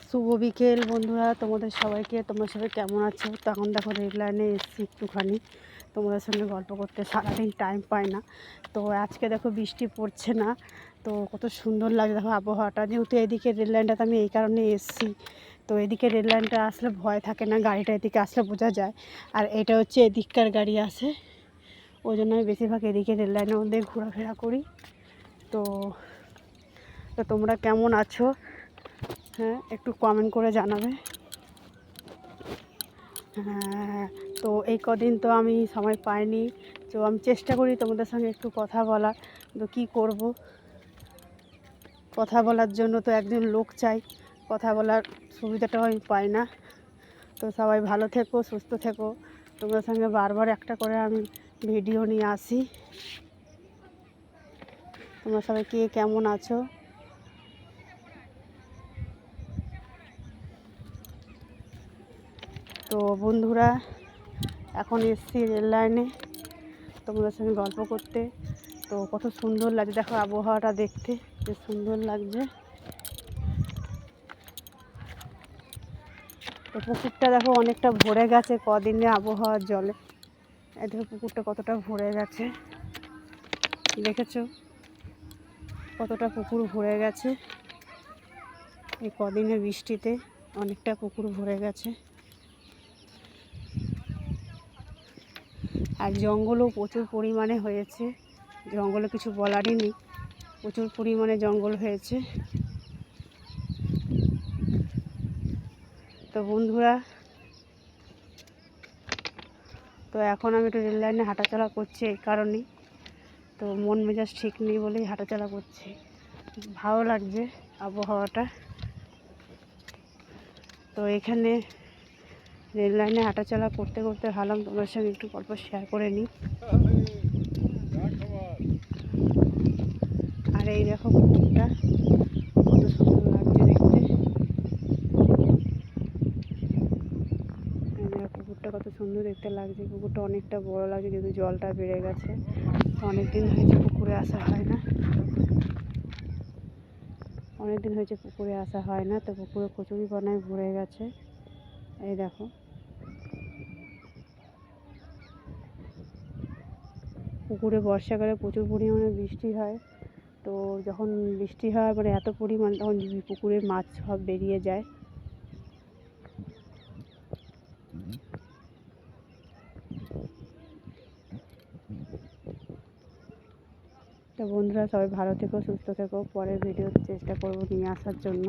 শুভ বিকেল বন্ধুরা, তোমাদের সবাইকে। তোমরা সবাই কেমন আছো? তখন দেখো রেড লাইনে এসেছি একটুখানি তোমাদের সঙ্গে গল্প করতে। সারাদিন টাইম পাই না, তো আজকে দেখো বৃষ্টি পড়ছে না, তো কত সুন্দর লাগে দেখো আবহাওয়াটা। যেহেতু এদিকে রেল লাইনটাতে আমি এই কারণে এসেছি, তো এদিকে রেল লাইনটা আসলে ভয় থাকে না, গাড়িটা এদিকে আসলে বোঝা যায়। আর এটা হচ্ছে এদিককার গাড়ি আসে, ওই জন্য আমি বেশিরভাগ এদিকে রেল লাইনের মধ্যে ঘোরাফেরা করি। তো তো তোমরা কেমন আছো? হ্যাঁ, একটু কমেন্ট করে জানাবে। হ্যাঁ, তো এই কদিন তো আমি সময় পাইনি, তো আমি চেষ্টা করি তোমাদের সঙ্গে একটু কথা বলার। তো কী করব, কথা বলার জন্য তো একজন লোক চাই, কথা বলার সুবিধাটাও আমি পাই না। তো সবাই ভালো থেকো, সুস্থ থেকো। তোমাদের সঙ্গে বারবার একটা করে আমি ভিডিও নিয়ে আসি। তোমরা সবাই কে কেমন আছো? তো বন্ধুরা, এখন এসছি রেল লাইনে তোমাদের সঙ্গে গল্প করতে। তো কত সুন্দর লাগছে দেখো আবহাওয়াটা দেখতে, যে সুন্দর লাগছে। তো পুকুরটা দেখো অনেকটা ভরে গেছে কদিনে আবহাওয়ার জলে। এই দেখো পুকুরটা কতটা ভরে গেছে, দেখেছো কতটা পুকুর ভরে গেছে। এই কদিনে বৃষ্টিতে অনেকটা পুকুর ভরে গেছে। আর জঙ্গলও প্রচুর পরিমাণে হয়েছে, জঙ্গলে কিছু বলারই নেই, প্রচুর পরিমাণে জঙ্গল হয়েছে। তো বন্ধুরা, তো এখন আমি একটু রেল লাইনে হাঁটাচলা করছি এই কারণেই। তো মন মেজাজ ঠিক নেই বলেই হাঁটাচলা করছি, ভালো লাগছে আবহাওয়াটা। তো এখানে রেল লাইনে হাঁটাচলা করতে করতে ভাবলাম তোমার সঙ্গে একটু গল্প শেয়ার করে নিই। আর এই দেখো পুকুরটা কত সুন্দর লাগছে দেখতে। পুকুরটা কত সুন্দর দেখতে লাগছে, পুকুরটা অনেকটা বড় লাগছে, যেহেতু জলটা বেড়ে গেছে। অনেক দিন হয়েছে পুকুরে আসা হয় না, পুকুরে আসা হয় না। তো পুকুরে কচুরিপানায় ভরে গেছে, এই দেখো। পুকুরে বর্ষাকালে প্রচুর পরিমাণে বৃষ্টি হয়, তো যখন বৃষ্টি হয় মানে এত পরিমাণ, তখন পুকুরের মাছ সব বেরিয়ে যায়। তো বন্ধুরা, সবাই ভালো থেকো, সুস্থ থেকো। পরের ভিডিও চেষ্টা করবো নিয়ে আসার জন্য।